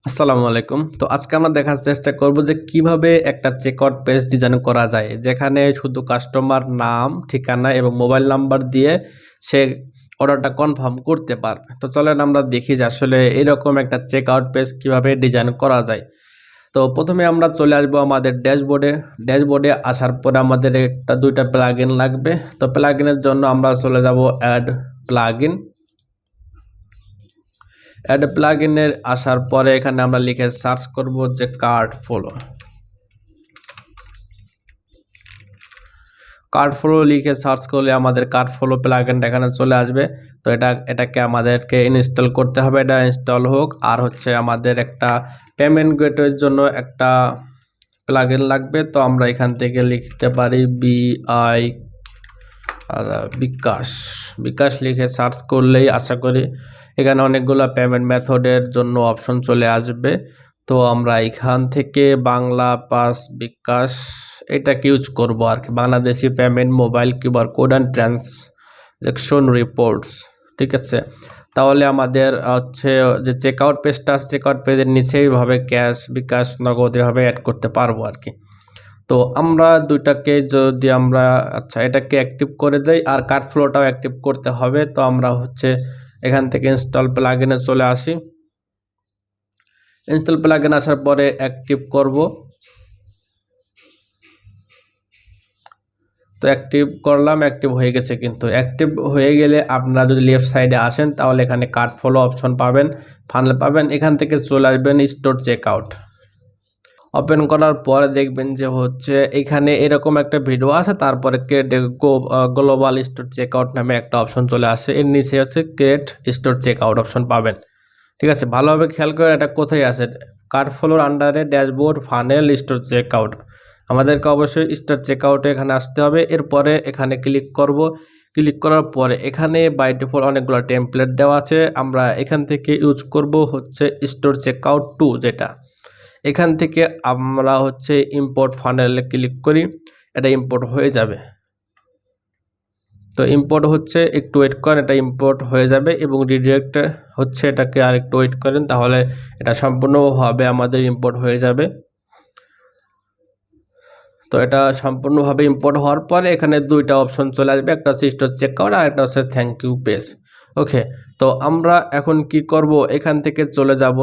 আসসালামু আলাইকুম। তো আজকে আমরা দেখার চেষ্টা করব যে কিভাবে একটা চেকআউট পেজ ডিজাইন করা যায়, যেখানে শুধু কাস্টমার নাম, ঠিকানা এবং মোবাইল নাম্বার দিয়ে সে অর্ডারটা কনফার্ম করতে পারবে। তো চলেন আমরা দেখি যে আসলে এরকম একটা চেকআউট পেজ কিভাবে ডিজাইন করা যায়। তো প্রথমে আমরা চলে আসবো আমাদের ড্যাশবোর্ডে আসার পরে আমাদের দুইটা প্লাগইন লাগবে। তো প্লাগইনের জন্য আমরা চলে যাব অ্যাড প্লাগইনের আসার পরে এখানে আমরা লিখে সার্চ করব যে কার্ড ফ্লো লিখে সার্চ করলে আমাদের কার্ড ফ্লো প্লাগইনটা এখানে চলে আসবে। তো এটাকে আমাদেরকে ইনস্টল করতে হবে। এটা ইনস্টল হোক। আর হচ্ছে আমাদের একটা পেমেন্ট গেটওয়ের জন্য একটা প্লাগইন লাগবে। তো আমরা এখান থেকে লিখতে পারি বিকাশ লিখে সার্চ করলেই আশা করি এখানে অনেকগুলো পেমেন্ট মেথডের জন্য অপশন চলে আসবে। তো আমরা এখান থেকে বাংলা পাস বিকাশ এটাকে ইউজ করব আর কি, Bangladeshi payment mobile QR code and transaction reports. ঠিক আছে, তাহলে আমাদের হচ্ছে যে চেকআউট পেজের নিচে এইভাবে ক্যাশ বিকাশ নগদ এভাবে অ্যাড করতে পারবো আর কি। তো আমরা দুইটাকে যদি আমরা এটাকে অ্যাক্টিভ করে দেই আর কার্ড ফ্লোটাও অ্যাক্টিভ করতে হবে। তো আমরা হচ্ছে এখান থেকে ইনস্টল প্লাগইনে চলে আসি। ইনস্টল প্লাগইন আসার পরে অ্যাক্টিভ করব। তো অ্যাক্টিভ করলাম, অ্যাক্টিভ হয়ে গেছে। কিন্তু অ্যাক্টিভ হয়ে গেলে আপনারা যদি লেফট সাইডে আসেন তাহলে এখানে কার্ড ফলো অপশন পাবেন, ফানেল পাবেন। এখান থেকে চলে আসবেন স্টোর চেকআউট। ওপেন করার পরে দেখবেন যে হচ্ছে এখানে এরকম একটা ভিডিও আছে, তারপরে গ্লোবাল স্টোর চেকআউট নামে একটা অপশন চলে আসে। এর নিচে হচ্ছে ক্রিয়েট স্টোর চেকআউট অপশন পাবেন। ঠিক আছে, ভালোভাবে খেয়াল করেন এটা কোথায় আছে। কার্ড ফ্লোর আন্ডারে ড্যাশবোর্ড ফানেল স্টোর চেকআউট। আমাদেরকে অবশ্যই স্টোর চেকআউটে এখানে আসতে হবে। এরপরে এখানে ক্লিক করব। ক্লিক করার পরে এখানে বাই ডিফল্ট অনেকগুলো টেমপ্লেট দেওয়া আছে। আমরা এখান থেকে ইউজ করব হচ্ছে স্টোর চেকআউট 2, যেটা এখান থেকে আমরা হচ্ছে ইম্পোর্ট ফানেলে ক্লিক করি, এটা ইম্পোর্ট হয়ে যাবে। তো ইম্পোর্ট হচ্ছে, একটু ওয়েট করেন, এটা ইম্পোর্ট হয়ে যাবে এবং রিডিরেক্ট হচ্ছে, এটাকে আর একটু ওয়েট করেন, তাহলে এটা সম্পূর্ণভাবে আমাদের ইম্পোর্ট হয়ে যাবে। তো এটা সম্পূর্ণভাবে ইম্পোর্ট হওয়ার পরে এখানে দুইটা অপশন চলে আসবে, একটা হচ্ছে স্টোর চেকআউট আর একটা হচ্ছে থ্যাংক ইউ পেজ। ওকে, তো আমরা এখন কি করব, এখান থেকে চলে যাব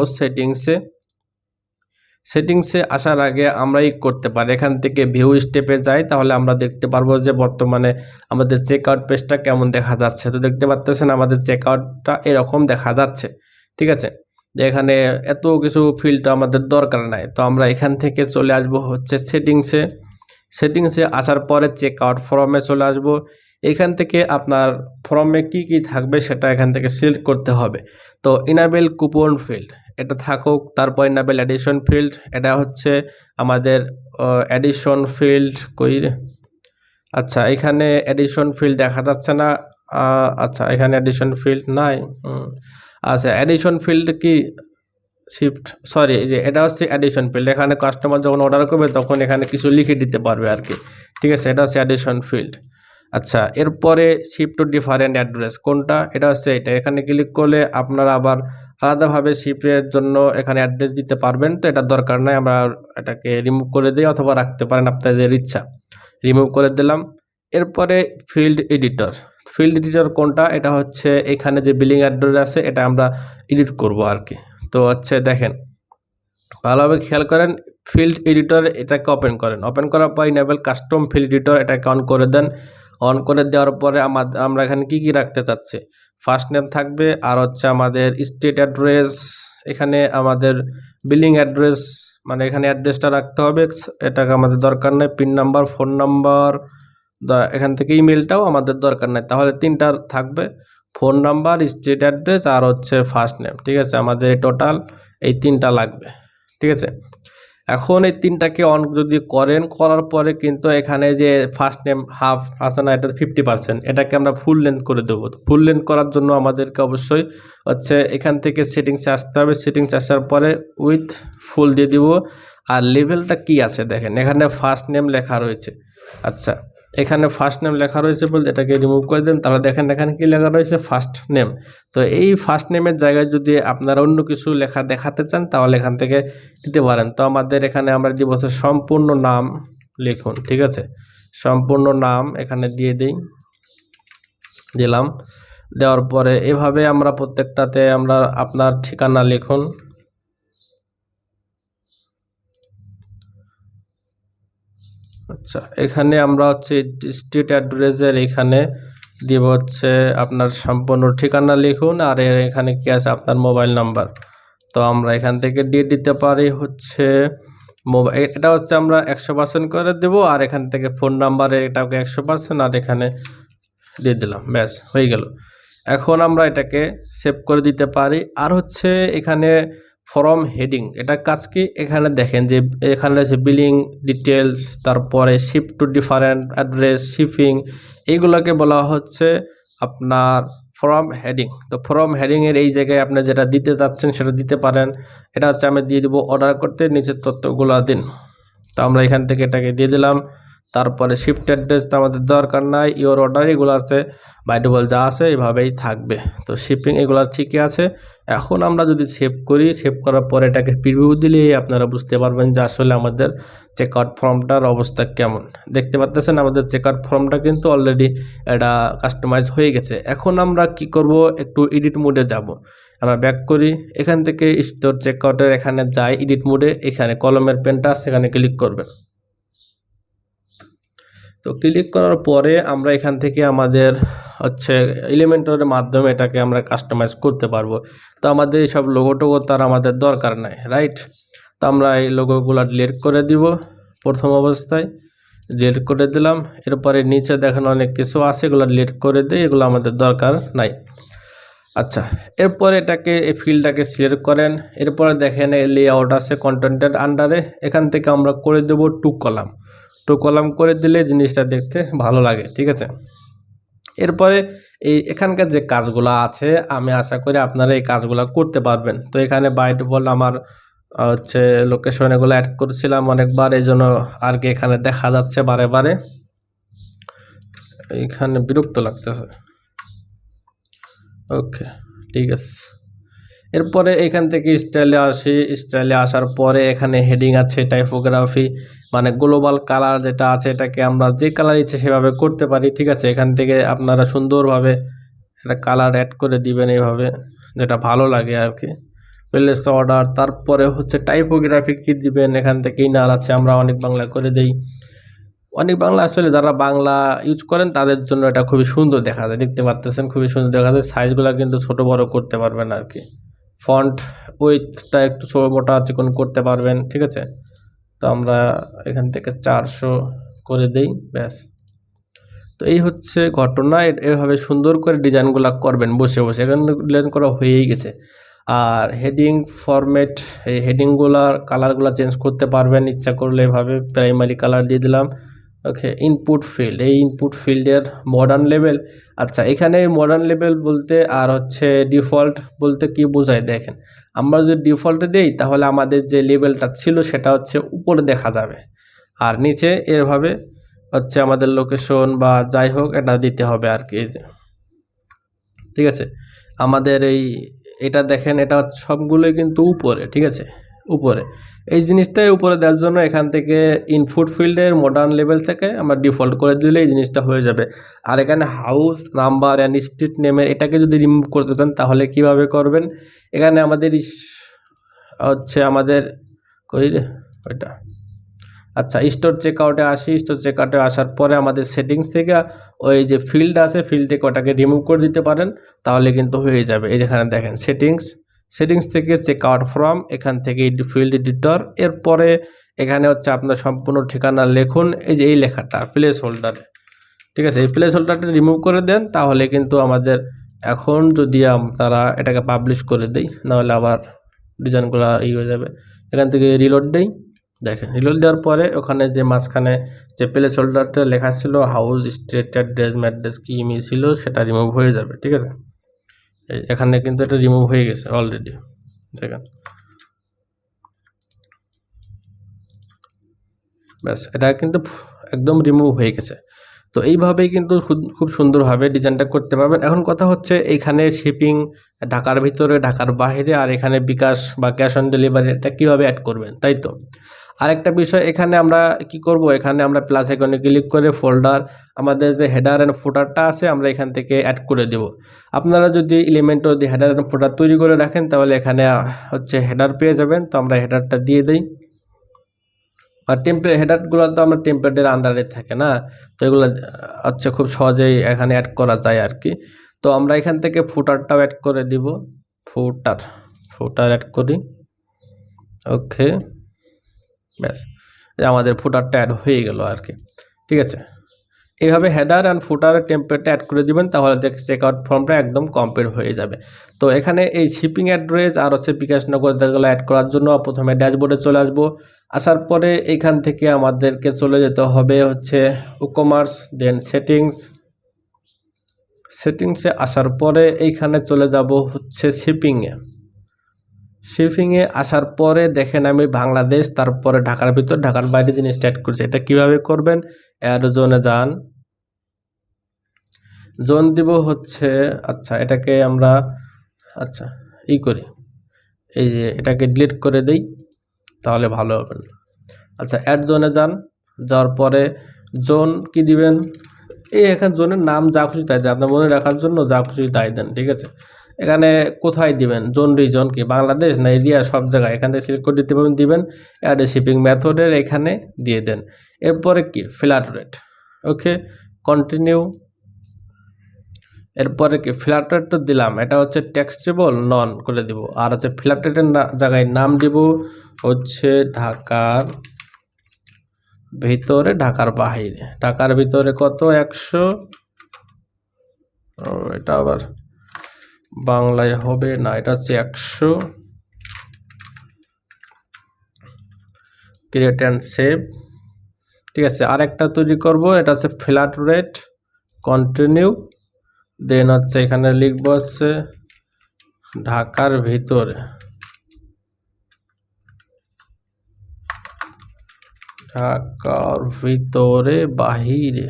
সেটিংসে আসার আগে আমরা করতে পারি এখান থেকে ভিউ স্টেপে যাই, তাহলে আমরা দেখতে পারবো যে বর্তমানে আমাদের চেকআউট পেজটা কেমন দেখা যাচ্ছে। তো দেখতে পাচ্ছেন আমাদের চেকআউটটা এরকম দেখা যাচ্ছে। ঠিক আছে, এখানে এত কিছু ফিল্ড আমাদের দরকার নাই। তো আমরা এখান থেকে চলে আসব হচ্ছে সেটিংসে আসার পরে চেকআউট ফর্মে চলে আসব। এখান থেকে আপনার ফর্মে কি থাকবে সেটা এখান থেকে সিলেক্ট করতে হবে। তো ইনাবেল কুপন ফিল্ড এটা থাকুক, তারপর ইনাবেল অ্যাডিশন ফিল্ড, এটা হচ্ছে আমাদের অ্যাডিশন ফিল্ড আচ্ছা এখানে অ্যাডিশন ফিল্ড দেখা যাচ্ছে না। আচ্ছা এখানে অ্যাডিশন ফিল্ড নাই। আচ্ছা অ্যাডিশন ফিল্ড কি এই যে এটা হচ্ছে অ্যাডিশন ফিল্ড। এখানে কাস্টমার যখন অর্ডার করবে তখন এখানে কিছু লিখে দিতে পারবে আর কি। ঠিক আছে, এটা হচ্ছে অ্যাডিশন ফিল্ড। আচ্ছা, এরপরে শিফট টু ডিফারেন্ট অ্যাড্রেস কোনটা, এটা হচ্ছে এটা। এখানে ক্লিক করলে আপনারা আবার আলাদাভাবে শিফটের জন্য এখানে অ্যাড্রেস দিতে পারবেন। তো এটা দরকার নাই, আমরা এটাকে রিমুভ করে দিই অথবা রাখতে পারেন আপনাদের ইচ্ছা। রিমুভ করে দিলাম। এরপরে ফিল্ড এডিটর কোনটা, এটা হচ্ছে এখানে যে বিলিং অ্যাড্রেস আছে এটা আমরা এডিট করব আর কি। তো হচ্ছে দেখেন, ভালোভাবে খেয়াল করেন, ফিল্ড এডিটর এটাকে ওপেন করেন। ওপেন করার পর ইনেবল কাস্টম ফিল্ড এডিটর এটাকে অন করে দেন। অন করে দেওয়ার পরে আমরা এখানে কি রাখতে চাচ্ছি, ফার্স্ট নেম থাকবে, আর হচ্ছে আমাদের স্টেট অ্যাড্রেস, এখানে আমাদের বিলিং অ্যাড্রেস, মানে এখানে অ্যাড্রেসটা রাখতে হবে, এটাকে আমাদের দরকার নেই। পিন নাম্বার, ফোন নাম্বার, এখান থেকে ইমেলটাও আমাদের দরকার নেই। তাহলে তিনটা থাকবে, ফোন নাম্বার, স্টেট অ্যাড্রেস আর হচ্ছে ফার্স্ট নেম। ঠিক আছে, আমাদের টোটাল এই তিনটা লাগবে। ঠিক আছে, এখন এই তিনটাকে অন যদি করার পরে কিন্তু এখানে যে ফার্স্ট নেম হাফ আছে না, এটা 50%, এটাকে আমরা ফুল লেন্থ করে দেবো। ফুল লেন্থ করার জন্য আমাদেরকে অবশ্যই হচ্ছে এখান থেকে সেটিংসে আসতে হবে। সেটিংস আসার পরে উইথ ফুল দিয়ে দিব। আর লেভেলটা কি আছে দেখেন, এখানে ফার্স্ট নেম লেখা রয়েছে। আচ্ছা, এখানে ফার্স্ট নেম লেখা রয়েছে বলতে এটাকে রিমুভ করে দেন। তাহলে দেখেন এখানে কি লেখা রয়েছে ফার্স্ট নেম। তো এই ফার্স্ট নেমের জায়গায় যদি আপনারা অন্য কিছু লেখা দেখাতে চান তাহলে এখান থেকে দিতে পারেন। তো আমাদের এখানে আমরা দিব সম্পূর্ণ নাম লিখুন, ঠিক আছে, সম্পূর্ণ নাম এখানে দিয়ে দিলাম। দেওয়ার পরে এভাবে আমরা প্রত্যেকটাতে আমরা আপনার ঠিকানা লিখুন। আচ্ছা, এখানে আমরা হচ্ছে স্ট্রিট অ্যাড্রেসের এখানে দিব হচ্ছে আপনার সম্পূর্ণ ঠিকানা লিখুন, আর এখানে কি আছে আপনার মোবাইল নাম্বার। তো আমরা এখান থেকে দিয়ে দিতে পারি হচ্ছে মোবাইল, এটা হচ্ছে আমরা 100% করে দেব, আর এখান থেকে ফোন নাম্বারে এটাকে 100% আর এখানে দিয়ে দিলাম, ব্যাস হয়ে গেল। এখন আমরা এটাকে সেভ করে দিতে পারি। আর হচ্ছে এখানে ফর্ম হেডিং, এটা কাজ কি, এখানে দেখেন যে এখানে রয়েছে বিলিং ডিটেলস, তারপরে ship to different address, shipping, এইগুলোকে বলা হচ্ছে আপনার ফর্ম হেডিং। তো ফর্ম হেডিংয়ের এই জায়গায় আপনি যেটা দিতে যাচ্ছেন সেটা দিতে পারেন। এটা হচ্ছে আমি দিয়ে দেবো অর্ডার করতে, নিচের তথ্যগুলো দিন। তো আমরা এখান থেকে এটাকে দিয়ে দিলাম। তারপরে শিফট অ্যাড্রেস তো আমাদের দরকার নাই, ইওর অর্ডার এগুলো আছে বাই ডিফল্ট যা আছে এভাবেই থাকবে। তো শিপিং এগুলো ঠিকই আছে। এখন আমরা যদি সেভ করি, সেভ করার পরে এটাকে প্রিভিউ দিলেই আপনারা বুঝতে পারবেন যে আসলে আমাদের চেকআউট ফর্মটার অবস্থা কেমন। দেখতে পাচ্ছেন আমাদের চেকআউট ফর্মটা কিন্তু অলরেডি এটা কাস্টমাইজ হয়ে গেছে। এখন আমরা কি করব, একটু এডিট মোডে যাব। আমরা ব্যাক করি, এখান থেকে স্টোর চেকআউটের এখানে যাই, এডিট মোডে, এখানে কলমের পেনটা সেখানে ক্লিক করবেন। তো ক্লিক করার পরে আমরা এখান থেকে আমাদের হচ্ছে এলিমেন্টরের মাধ্যমে এটাকে আমরা কাস্টমাইজ করতে পারবো। তো আমাদের এইসব লোগো টোগো তার আমাদের দরকার নাই, রাইট। তো আমরা এই লোগোগুলো ডিলিট করে দিব। প্রথম অবস্থায় ডিলিট করে দিলাম। এরপরে নিচে দেখেন অনেক কিছু আছে, এগুলো ডিলিট করে দিই, এগুলো আমাদের দরকার নাই। আচ্ছা, এরপরে এটাকে এই ফিল্ডটাকে সিলেক্ট করেন। এরপরে দেখেন এই লেআউট আছে কন্টেন্টের আন্ডারে, এখান থেকে আমরা করে দেব 2 কলাম। 2 কলাম করে দিলে জিনিসটা দেখতে ভালো লাগে, ঠিক আছে। এরপরে এই এখানকার যে কাজগুলো আছে আমি আশা করি আপনারা এই কাজগুলো করতে পারবেন। তো এখানে বাই ডিফল্ট আমার হচ্ছে লোকেশন এগুলো অ্যাড করছিলাম অনেকবার, এই জন্য আর কি এখানে দেখা যাচ্ছে বারে বারে, এখানে বিরক্ত লাগতেছে। ওকে, ঠিক আছে। এরপরে এখান থেকে স্টাইলে আসি। স্টাইলে আসার পরে এখানে হেডিং আছে, টাইপোগ্রাফি মানে গ্লোবাল কালার যেটা আছে এটাকে আমরা যে কালার ইচ্ছে সেভাবে করতে পারি, ঠিক আছে। এখান থেকে আপনারা সুন্দরভাবে একটা কালার অ্যাড করে দিবেন এইভাবে, যেটা ভালো লাগে আর কি। প্লেস অর্ডার, তারপরে হচ্ছে টাইপোগ্রাফি কি দিবেন, এখান থেকে ইনার আছে, আমরা অনেক বাংলা করে দেই। অনেক বাংলা আসলে যারা বাংলা ইউজ করেন তাদের জন্য এটা খুবই সুন্দর দেখা যায়, দেখতে পাচ্ছেন খুবই সুন্দর দেখা যায়। সাইজগুলো কিন্তু ছোট বড় করতে পারবেন আর কি। ফন্ট উইথটা একটু ছোট মোটা চিকন করতে পারবেন, ঠিক আছে। তো আমরা এখান থেকে 400 করে দেই, ব্যাস। তো এই হচ্ছে ঘটনা। এভাবে সুন্দর করে ডিজাইনগুলো করবেন বসে বসে, এখানে ডিজাইন করা হয়েই গেছে। আর হেডিং ফরম্যাট, এই হেডিংগুলার কালারগুলো চেঞ্জ করতে পারবেন ইচ্ছা করলে, এভাবে প্রাইমারি কালার দিয়ে দিলাম। ওকে, ইনপুট ফিল্ড, এই ইনপুট ফিল্ডের মডার্ন লেভেল। আচ্ছা, এখানে মডার্ন লেভেল বলতে আর হচ্ছে ডিফল্ট বলতে কি বোঝায় দেখেন, আমরা যদি ডিফল্টে দিই তাহলে আমাদের যে লেভেলটা ছিল সেটা হচ্ছে উপরে দেখা যাবে, আর নিচে এভাবে হচ্ছে আমাদের লোকেশন বা যাই হোক এটা দিতে হবে আর কি, ঠিক আছে। আমাদের এটা দেখেন, এটা সবগুলোই কিন্তু উপরে, ঠিক আছে, উপরে। এই জিনিসটাই উপরে দেওয়ার জন্য এখান থেকে ইনপুট ফিল্ডের মডার্ন লেভেল থেকে আমরা ডিফল্ট করে দিলে এই জিনিসটা হয়ে যাবে। আর এখানে হাউস নাম্বার অ্যান্ড স্ট্রিট নেমের এটাকে যদি রিমুভ করতে চান তাহলে কিভাবে করবেন, এখানে আমাদের হচ্ছে আমাদের ওইটা আচ্ছা, স্টোর চেকআউটে আসি। স্টোর চেকআউটে আসার পরে আমাদের সেটিংস থেকে ওই যে ফিল্ড আছে ফিল্ড থেকে ওটাকে রিমুভ করে দিতে পারেন, তাহলে কিন্তু হয়ে যাবে। এই যেখানে দেখেন সেটিংস থেকে চেকআউট ফ্রম, এখান থেকে ফিল্ড এডিটর, এরপরে এখানে হচ্ছে আপনার সম্পূর্ণ ঠিকানা লিখুন, এই যে এই লেখাটা প্লেস হোল্ডারে, ঠিক আছে। এই প্লেস হোল্ডারটা রিমুভ করে দেন, তাহলে কিন্তু আমাদের এখন যদি তারা এটাকে পাবলিশ করে দেই, নাহলে আবার ডিজাইনগুলো হয়ে যাবে। এখান থেকে রিলোড দেই, দেখেন রিলোড দেওয়ার পরে ওখানে যে মাঝখানে যে প্লেস হোল্ডারটা লেখা ছিল হাউস স্ট্রিট অ্যাড্রেস ম্যাড্রেস কি ইমেজ ছিল সেটা রিমুভ হয়ে যাবে, ঠিক আছে। এখানে কিন্তু এটা রিমুভ হয়ে গেছে অলরেডি, দেখেন, ব্যাস এটা কিন্তু একদম রিমুভ হয়ে গেছে। তো এইভাবেই কিন্তু খুব সুন্দরভাবে ডিজাইনটা করতে পারবেন। এখন কথা হচ্ছে এইখানে শিপিং ঢাকার ভিতরে, ঢাকার বাইরে, আর এখানে বিকাশ বা ক্যাশ অন ডেলিভারি এটা কীভাবে অ্যাড করবেন, তাই তো। আরেকটা বিষয়, এখানে আমরা কি করব, এখানে আমরা প্লাস আইকনে ক্লিক করে ফোল্ডার আমাদের যে হেডার অ্যান্ড ফুটারটা আছে আমরা এখান থেকে অ্যাড করে দেব। আপনারা যদি এলিমেন্টও দিয়ে হেডার অ্যান্ড ফুটার তৈরি করে রাখেন তাহলে এখানে হচ্ছে হেডার পেয়ে যাবেন। তো আমরা হেডারটা দিয়ে দিই। আর হেডারগুলো তো আমরা টেমপ্লেটের আন্ডারে থাকে না, তো এগুলো হচ্ছে খুব সহজেই এখানে অ্যাড করা যায় আর কি। তো আমরা এখান থেকে ফুটারটাও অ্যাড করে দিব। ফুটার অ্যাড করি। ওকে, ব্যাস আমাদের ফুটারটা অ্যাড হয়ে গেল আর কি। ঠিক আছে, এইভাবে হেডার অ্যান্ড ফুটারের টেমপ্লেটটা অ্যাড করে দিবেন, তাহলে চেকআউট ফর্মটা একদম কমপ্লিট হয়ে যাবে। তো এখানে এই শিপিং অ্যাড্রেস আর হচ্ছে বিকাশ নগদগুলো অ্যাড করার জন্য প্রথমে ড্যাশবোর্ডে চলে আসবো। আসার পরে এখান থেকে আমাদেরকে চলে যেতে হবে হচ্ছে ই-কমার্স, দেন সেটিংসে আসার পরে এইখানে চলে যাব হচ্ছে শিপিংয়ে আসার পরে দেখেন আমি বাংলাদেশ, তারপরে ঢাকার ভিতর, ঢাকার বাইরে জিনিসটা অ্যাড করছি। এটা কিভাবে করবেন, অ্যাড জোনে যান, জোন দিব হচ্ছে, আচ্ছা এটাকে আমরা করি, এই যে এটাকে ডিলিট করে দেই তাহলে ভালো হবে। আচ্ছা, অ্যাড জোনে যান, যাওয়ার পরে জোন কি দিবেন, এখানে জোনের নাম যা খুশি তাই দেন, আপনার মনে রাখার জন্য যা খুশি তাই দেন। ঠিক আছে, এখানে কোথায় দিবেন, জোন রিজন কি বাংলাদেশ না এরিয়া, সব জায়গায় এখান থেকে সিলেক্ট করে দিতে পারবেন, দিবেন। অ্যাড শিপিং মেথডের এখানে দিয়ে দেন। এরপরে কি ফ্ল্যাট রেট, ওকে, কন্টিনিউ। এরপরে কি ফ্ল্যাট রেটটা দিলাম, এটা হচ্ছে টেক্সটেবল নন করে দিব। আর হচ্ছে ফ্ল্যাট রেটের জায়গায় নাম দিব হচ্ছে ঢাকার ভিতরে, ঢাকার বাহিরে। ঢাকার ভিতরে কত, 100, এটা আবার বাংলায় হবে না, এটা হচ্ছে 100। Create and save. ঠিক আছে, আরেকটা তৈরি করব, এটা হচ্ছে ফ্ল্যাট রেট, কন্টিনিউ। দেন হচ্ছে এখানে লিখবো হচ্ছে ঢাকার ভিতরে, ঢাকার ভিতরে বাহিরে,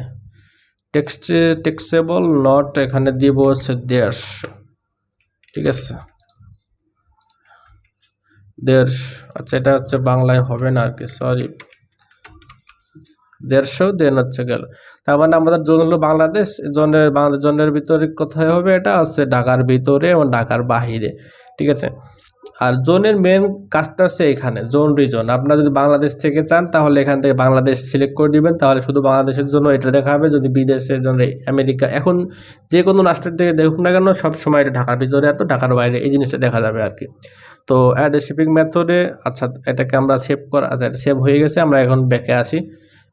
টেক্সটেবল নট এখানে দিব হচ্ছে 150। ঠিক আছে, 150। আচ্ছা, এটা হচ্ছে বাংলায় হবে না আর কি, সরি, 150। দেন হচ্ছে গেল, তার মানে আমাদের জোন হলো বাংলাদেশ, জোনের ভিতরে কোথায় হবে, এটা হচ্ছে ঢাকার ভিতরে এবং ঢাকার বাহিরে। ঠিক আছে, আর জোনের মেন কাজটা হচ্ছে এখানে জোন রিজন। আপনারা যদি বাংলাদেশ থেকে চান তাহলে এখান থেকে বাংলাদেশ সিলেক্ট করে দিবেন, তাহলে শুধু বাংলাদেশের জন্য এটা দেখাবে। যদি বিদেশের জন্য আমেরিকা, এখন যে কোনো রাষ্ট্রের থেকে দেখুন না কেন সব সময় এটা ঢাকার ভিতরে এত, ঢাকার বাইরে এই জিনিসটা দেখা যাবে আর কি। তো অ্যাড শিপিং মেথডে, আচ্ছা এটাকে আমরা সেভ করা, আচ্ছা এটা সেভ হয়ে গেছে। আমরা এখন ব্যাকে আসি।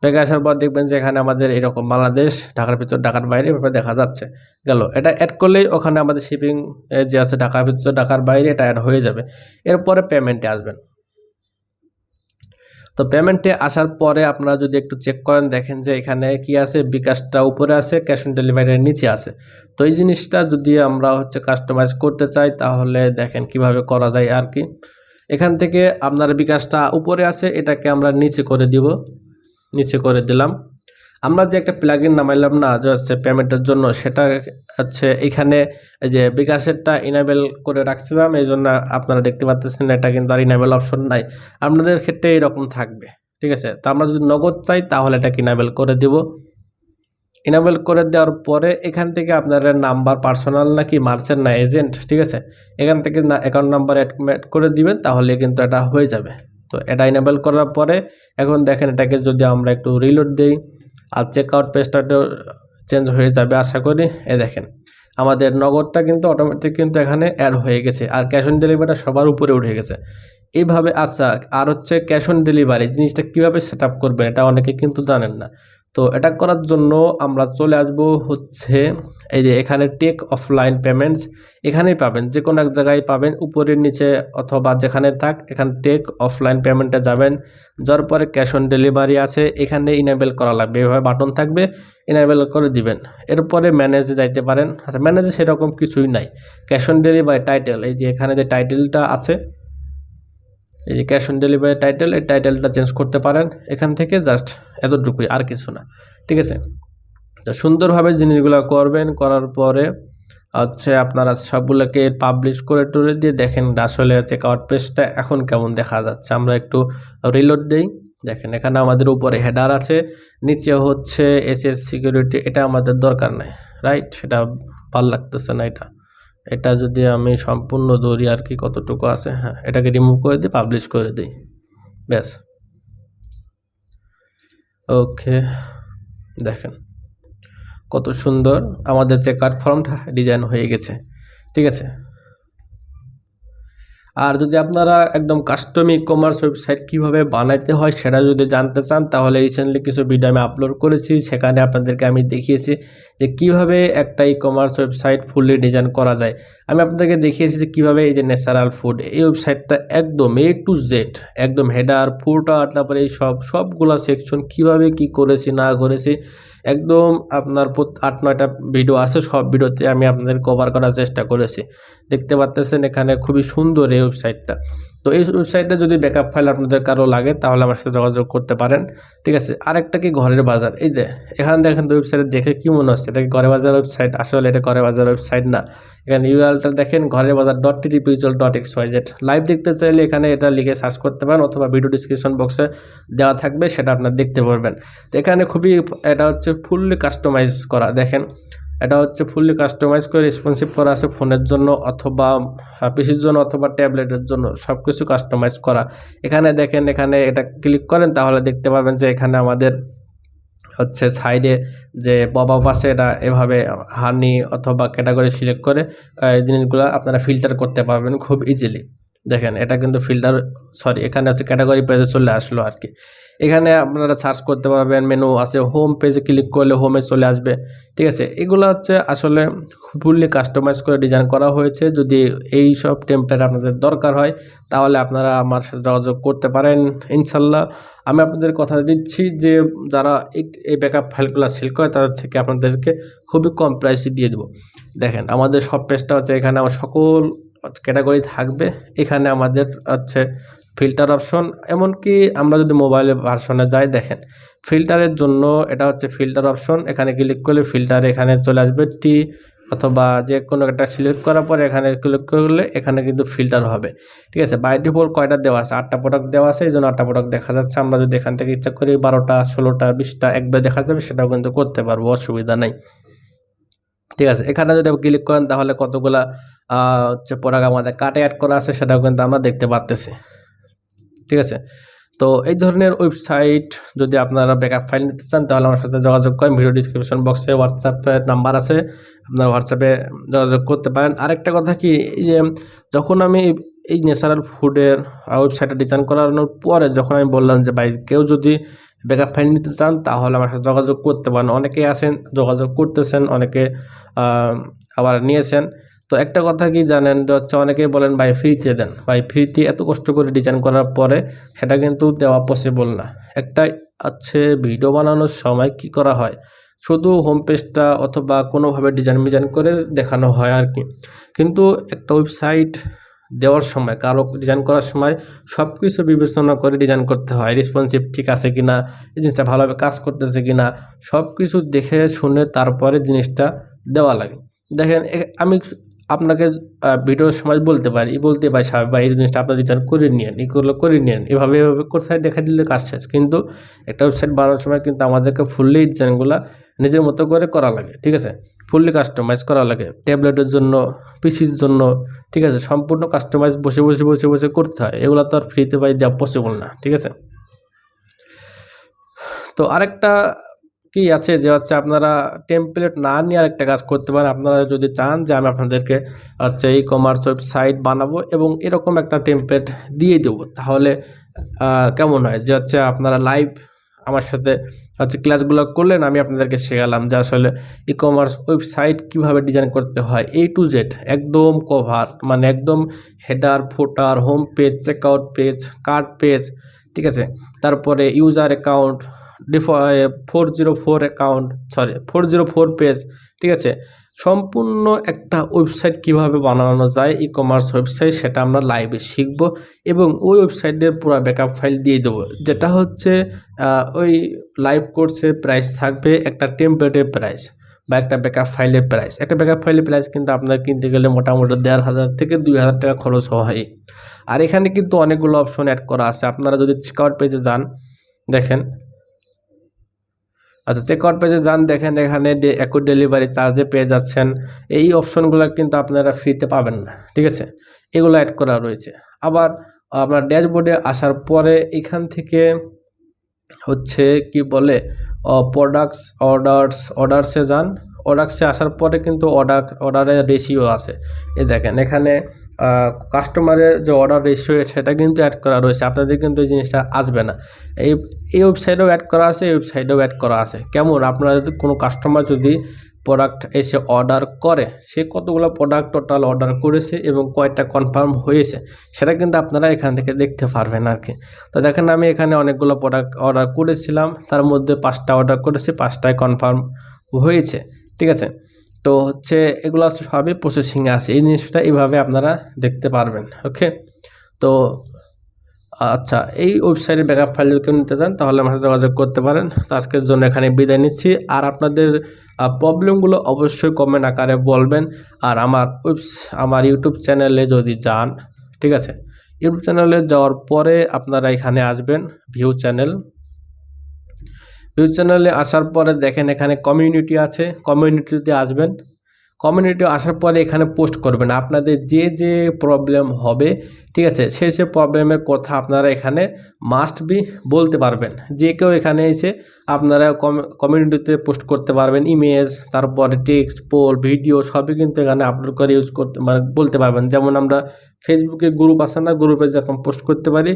ব্যাকে আসার পর দেখবেন যে এখানে আমাদের এরকম বাংলাদেশ, ঢাকার ভিতর, ঢাকার বাইরে এভাবে দেখা যাচ্ছে। গেল, এটা অ্যাড করলেই ওখানে আমাদের শিপিং যে আছে ঢাকার ভিতর, ঢাকার বাইরে, এটা অ্যাড হয়ে যাবে। এরপরে পেমেন্টে আসবেন। তো পেমেন্টে আসার পরে আপনারা যদি একটু চেক করেন, দেখেন যে এখানে কি আছে, বিকাশটা উপরে আছে, ক্যাশ অন ডেলিভারির নিচে আছে। তো এই জিনিসটা যদি আমরা হচ্ছে কাস্টমাইজ করতে চাই তাহলে দেখেন কিভাবে করা যায় আর কি। এখান থেকে আপনার বিকাশটা উপরে আছে, এটাকে আমরা নিচে করে দিব, নিচে করে দিলাম। আমরা যে একটা প্লাগইন নামাইলাম না যে হচ্ছে পেমেন্টের জন্য, সেটা হচ্ছে এখানে যে বিকাশেরটা ইনেবল করে রাখছিলাম, এই জন্য আপনারা দেখতে পাচ্ছেন এটা কিন্তু আর ইনেবল অপশন নাই। আপনাদের ক্ষেত্রে এরকম থাকবে। ঠিক আছে, তো আমরা যদি নগদ চাই তাহলে এটাকে ইনেবল করে দিব। ইনেবল করে দেওয়ার পরে এখান থেকে আপনারা নাম্বার, পার্সোনাল নাকি মার্চেন্ট না এজেন্ট, ঠিক আছে, এখান থেকে অ্যাকাউন্ট নাম্বার অ্যাড করে দিবেন, তাহলে কিন্তু এটা হয়ে যাবে। তো এটা ইনেবল করার পরে এখন দেখেন এটাকে যদি আমরা একটু রিলোড দিই, আর চেকআউট পেজটাও চেঞ্জ হয়ে যাবে আশা করি। দেখেন আমাদের নগদটা কিন্তু অটোমেটিক কিন্তু এখানে অ্যাড হয়ে গেছে, আর ক্যাশ অন ডেলিভারিটা সবার উপরে উঠে গেছে এইভাবে। আচ্ছা, আর হচ্ছে ক্যাশ অন ডেলিভারি জিনিসটা কীভাবে সেট আপ করবেন এটা অনেকে কিন্তু জানেন না। তো এটা করার জন্য আমরা চলে আসব হচ্ছে এই যে এখানে টেক অফলাইন পেমেন্টস, এখানেই পাবেন, যে কোনো এক জায়গায় পাবেন, উপরের নিচে অথবা যেখানে থাক, এখানে টেক অফলাইন পেমেন্টে যাবেন। যার পরে ক্যাশ অন ডেলিভারি আছে, এখানে ইনেবল করা লাগবে, এভাবে বাটন থাকবে, ইনেবল করে দিবেন। এরপরে ম্যানেজে যাইতে পারেন। আচ্ছা, ম্যানেজে সেরকম কিছুই নাই। ক্যাশ অন ডেলিভারি টাইটেল, এই যে এখানে যে টাইটেলটা আছে, এই যে ক্যাশ অন ডেলিভারি টাইটেল, এই টাইটেলটা চেঞ্জ করতে পারেন এখান থেকে, জাস্ট এতটুকুই, আর কিছু না। ঠিক আছে, তো সুন্দরভাবে জিনিসগুলো করবেন, করার পরে হচ্ছে আপনারা সবগুলোকে পাবলিশ করে টুরে দিয়ে দেখেন আসলে চেকআউট পেজটা এখন কেমন দেখা যাচ্ছে। আমরা একটু রিলোড দেই। দেখেন এখানে আমাদের উপরে হেডার আছে, নিচে হচ্ছে এসএস সিকিউরিটি, এটা আমাদের দরকার নাই, রাইট? এটা ভালো লাগতেছে না। এটা যদি আমি সম্পূর্ণ ধরি আর কি, কতটুকু আছে, হ্যাঁ এটাকে রিমুভ করে দিই, পাবলিশ করে দিই, ব্যাস। ওকে, দেখেন কত সুন্দর আমাদের চেকআউট ফর্মটা ডিজাইন হয়ে গেছে, ঠিক আছে। আর যদি আপনারা একদম কাস্টম ই কমার্স ওয়েবসাইট কীভাবে বানাইতে হয় সেটা যদি জানতে চান, তাহলে রিসেন্টলি কিছু ভিডিও আমি আপলোড করেছি, সেখানে আপনাদেরকে আমি দেখিয়েছি যে কিভাবে একটা e commerce website fully design করা যায়। আমি আপনাদেরকে দেখিয়েছি যে কীভাবে এই যে ন্যাচারাল ফুড এই ওয়েবসাইটটা একদম A to Z, একদম হেডার ফুটার তারপরে এই সবগুলা সেকশন কিভাবে কি করেছি না করেছি, একদম আপনার 8-9টা ভিডিও আছে, সব ভিডিওতে আমি আপনাদের কভার করার চেষ্টা করেছি। দেখতে পাচ্ছেন এখানে খুবই সুন্দর এই ওয়েবসাইটটা। তো এই ওয়েবসাইটে যদি ব্যাকআপ ফাইল আপনাদের কারো লাগে তাহলে আমার সাথে যোগাযোগ করতে পারেন, ঠিক আছে। আরেকটা কি ঘরের বাজার, এই যে এখানে দেখেন তো ওয়েবসাইটে দেখে কি মনে হচ্ছে এটা কি ঘরের বাজার ওয়েবসাইট? আসলে এটা ঘরের বাজার ওয়েবসাইট না। এখানে ইউআরএলটা দেখেন ঘরের বাজার .ttpvisual.xyz। লাইভ দেখতে চাইলে এখানে এটা লিখে সার্চ করতে পারেন, অথবা ভিডিও ডিসক্রিপশন বক্সে দেওয়া থাকবে, সেটা আপনারা দেখতে পারবেন। তো এখানে খুবই এটা হচ্ছে ফুললি কাস্টমাইজ করা, দেখেন এটা হচ্ছে ফুললি কাস্টমাইজ করে রেসপন্সিভ করা আছে ফোনের জন্য অথবা পিসির জন্য অথবা ট্যাবলেটের জন্য, সব কিছু কাস্টমাইজ করা। এখানে দেখেন, এখানে এটা ক্লিক করেন তাহলে দেখতে পাবেন যে এখানে আমাদের হচ্ছে সাইডে যে পপআপ আছে, এটা এভাবে হানি অথবা ক্যাটাগরি সিলেক্ট করে জিনিসগুলো আপনারা ফিল্টার করতে পারবেন খুব ইজিলি। দেখেন এটা কিন্তু ফিল্টার, সরি এখানে আছে ক্যাটাগরি পেজে চলে আসলো আর কি। এখানে আপনারা সার্চ করতে পারবেন, মেনু আছে, হোম পেজে ক্লিক করলে হোমে চলে আসবে, ঠিক আছে। এগুলো হচ্ছে আসলে ফুললি কাস্টমাইজ করে ডিজাইন করা হয়েছে। যদি এই সব টেমপ্লেট আপনাদের দরকার হয় তাহলে আপনারা আমার সাথে যোগাযোগ করতে পারেন ইনশাল্লাহ। আমি আপনাদের কথা দিচ্ছি যে যারা এই ব্যাকআপ ফাইলগুলো সেল করে তাদের থেকে আপনাদেরকে খুবই কম প্রাইসে দিয়ে দেবো। দেখেন আমাদের সব পেজটা হচ্ছে, এখানে আমার সকল ক্যাটাগরি থাকবে। এখানে আমাদের হচ্ছে ফিল্টার অপশন, এমনকি আমরা যদি মোবাইলের ভার্সনে যাই, দেখেন ফিল্টারের জন্য এটা হচ্ছে ফিল্টার অপশন। এখানে ক্লিক করলে ফিল্টার এখানে চলে আসবে টি, অথবা যে কোনো একটা সিলেক্ট করার পরে এখানে ক্লিক করলে এখানে কিন্তু ফিল্টার হবে, ঠিক আছে। বাই ডিফল্ট কয়টা দেওয়া আছে? 8টা প্রোডাক্ট দেওয়া আছে, এই জন্য 8টা প্রোডাক্ট দেখা যাচ্ছে। আমরা যদি এখান থেকে ইচ্ছা করি 12টা 16টা 20টা একবার দেখা যাবে, সেটাও কিন্তু করতে পারবো, অসুবিধা নেই, ঠিক আছে। এখানে যদি ক্লিক করেন তাহলে কতগুলা হচ্ছে প্রোডাক্ট আমাদের কার্টে অ্যাড করা আছে সেটাও কিন্তু আমরা দেখতে পাচ্তেছি, ঠিক আছে। তো এই ধরনের ওয়েবসাইট যদি আপনারা ব্যাকআপ ফাইল নিতে চান তাহলে আমার সাথে যোগাযোগ করেন। ভিডিও ডিসক্রিপশন বক্সে হোয়াটসঅ্যাপের নাম্বার আছে, আপনারা হোয়াটসঅ্যাপে যোগাযোগ করতে পারেন। আরেকটা কথা কি, এই যে যখন আমি এই ন্যাচারাল ফুডের ওয়েবসাইটটা ডিজাইন করানোর পরে যখন আমি বললাম যে ভাই কেউ যদি ব্যাকআপ ফাইল নিতে চান তাহলে আমার সাথে যোগাযোগ করতে পারেন, অনেকেই আছেন যোগাযোগ করতেছেন, অনেকে আবার নিয়েছেন। তো একটা কথা কি জানেন, যে হচ্ছে অনেকেই বলেন ভাই ফ্রিতে দেন, ভাই ফ্রিতে এত কষ্ট করে ডিজাইন করার পরে সেটা কিন্তু দেওয়া পসিবল না। একটা হচ্ছে ভিডিও বানানোর সময় কি করা হয়, শুধু হোম পেজটা অথবা কোনোভাবে ডিজাইন করে দেখানো হয় আর কি। কিন্তু একটা ওয়েবসাইট দেওয়ার সময়, কারো ডিজাইন করার সময় সব কিছু বিবেচনা করে ডিজাইন করতে হয়। রেসপন্সিভ ঠিক আছে কিনা, এই জিনিসটা ভালোভাবে কাজ করতেছে কিনা, সব কিছু দেখে শুনে তারপরে জিনিসটা দেওয়া লাগে। দেখেন আমি আপনাকে ভিডিওর সময় বলতে পারি সাহেব ভাই এই জিনিসটা আপনার ডিজাইন করে নিন, এগুলো করে নিন, এভাবে কোথায় দেখা দিলে কাজ শেষ। কিন্তু একটা ওয়েবসাইট বানানোর সময় কিন্তু আমাদেরকে ফুললি ডিজাইনগুলো নিজের মতো করে করা লাগে, ঠিক আছে। ফুললি কাস্টমাইজ করা লাগে ট্যাবলেটের জন্য, পিসির জন্য, ঠিক আছে। সম্পূর্ণ কাস্টমাইজ বসে করতে হয়, এগুলো তো আর ফ্রিতে পাই দেওয়া পসিবল না, ঠিক আছে। তো আরেকটা কি আছে যে হচ্ছে আপনারা টেমপ্লেট না নিয়ে আরেকটা কাজ করতে পারেন। আপনারা যদি চান যে আমি আপনাদেরকে হচ্ছে ই কমার্স ওয়েবসাইট বানাবো এবং এরকম একটা টেমপ্লেট দিয়ে দেবো, তাহলে কেমন হয় যে হচ্ছে আপনারা লাইভ আমার সাথে হচ্ছে ক্লাসগুলো করলেন, আমি আপনাদেরকে শেখালাম যে আসলে ই কমার্স ওয়েবসাইট কীভাবে ডিজাইন করতে হয় A to Z, একদম কভার, মানে একদম হেডার ফুটার, home page, checkout page, cart page, ঠিক আছে। তারপরে ইউজার অ্যাকাউন্ট, 404 পেজ, ঠিক আছে। সম্পূর্ণ একটা ওয়েবসাইট কিভাবে বানানো যায় ই কমার্স ওয়েবসাইট সেটা আমরা লাইভে শিখব এবং ওই ওয়েবসাইটের পুরো ব্যাকআপ ফাইল দিয়ে দেবো, যেটা হচ্ছে ওই লাইভ কোর্সের প্রাইস থাকবে একটা টেমপ্লেটের প্রাইস বা একটা ব্যাকআপ ফাইলের প্রাইস। একটা ব্যাকআপ ফাইলের প্রাইস কিন্তু আপনার কিনতে গেলে মোটামুটি 1500 থেকে 2000 টাকা খরচ হয়। আর এখানে কিন্তু অনেকগুলো অপশন অ্যাড করা আছে। আপনারা যদি চেকআউট পেজে যান দেখেন, আচ্ছা চেকআউট পেজে যান দেখেন এখানে একই ডেলিভারি চার্জে পেয়ে যাচ্ছেন। এই অপশনগুলো কিন্তু আপনারা ফ্রিতে পাবেন না, ঠিক আছে, এগুলো অ্যাড করা রয়েছে। আবার আপনার ড্যাশবোর্ডে আসার পরে এখান থেকে হচ্ছে কি বলে প্রোডাক্টস অর্ডারসে যান। অর্ডারসে আসার পরে কিন্তু অর্ডারের রেশিও আছে। এই দেখেন এখানে কাস্টমারের যে অর্ডার রেশিও সেটা কিন্তু অ্যাড করা রয়েছে। আপনাদের কিন্তু এই জিনিসটা আসবে না। এই ওয়েবসাইটেও অ্যাড করা আছে, এই ওয়েবসাইটেও অ্যাড করা আছে। কেমন, আপনারা যদি কোনো কাস্টমার যদি প্রোডাক্ট এসে অর্ডার করে, সে কতগুলো প্রোডাক্ট টোটাল অর্ডার করেছে এবং কয়টা কনফার্ম হয়েছে সেটা কিন্তু আপনারা এখান থেকে দেখতে পারবেন আর কি। তো দেখেন আমি এখানে অনেকগুলো প্রোডাক্ট অর্ডার করেছিলাম, তার মধ্যে 5টা অর্ডার করেছি, 5টায় কনফার্ম হয়েছে, ঠিক আছে। তো হচ্ছে এগুলো সবই প্রসেসিংয়ে আছে। এই জিনিসটা এইভাবে আপনারা দেখতে পারবেন। ওকে, তো আচ্ছা এই ওয়েবসাইটের ব্যাকআপ ফাইল যদি কেউ নিতে চান তাহলে আমার সাথে যোগাযোগ করতে পারেন। তো আজকের জন্য এখানে বিদায় নিচ্ছি। আর আপনাদের প্রবলেমগুলো অবশ্যই কমেন্ট আকারে বলবেন। আর আমার ইউটিউব চ্যানেলে যদি যান, ঠিক আছে, ইউটিউব চ্যানেলে যাওয়ার পরে আপনারা এখানে আসবেন ভিউ চ্যানেলে আসার পরে দেখেন এখানে কমিউনিটি আছে, কমিউনিটিতে আসবেন। কমিউনিটি আসার পরে এখানে পোস্ট করবেন আপনাদের যে প্রবলেম হবে, ঠিক আছে, সে প্রবলেমের কথা আপনারা এখানে মাস্ট বি বলতে পারবেন। যে কেউ এখানে এসে আপনারা কমিউনিটিতে পোস্ট করতে পারবেন। ইমেজ, তারপরে টেক্সট, পোল, ভিডিও সবই কিন্তু এখানে আপলোড করে ইউজ করতে বলতে পারবেন। যেমন আমরা ফেসবুকে গ্রুপ আছে না, গ্রুপে যখন পোস্ট করতে পারি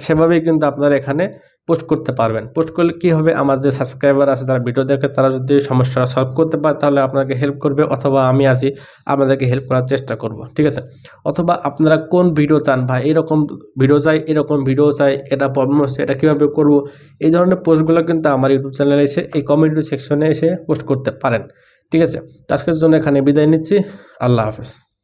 সেভাবেই কিন্তু আপনারা এখানে পোস্ট করতে পারবেন। পোস্ট করলে কি হবে, আমার যে সাবস্ক্রাইবার আছে যারা ভিডিও দেখে তারা যদি সমস্যাটা সলভ করতে পারে তাহলে আপনাকে হেল্প করবে, অথবা আমি আছি আপনাদেরকে হেল্প করার চেষ্টা করব, ঠিক আছে। অথবা আপনারা কোন ভিডিও চান, ভাই এরকম ভিডিও চাই, এরকম ভিডিও চাই, এটা প্রবলেম হচ্ছে, এটা কীভাবে করব, এই ধরনের পোস্টগুলো কিন্তু আমার ইউটিউব চ্যানেলে এসে এই কমিউনিটি সেকশনে এসে পোস্ট করতে পারেন, ঠিক আছে। আজকের জন্য এখানে বিদায় নিচ্ছি। আল্লাহ হাফেজ।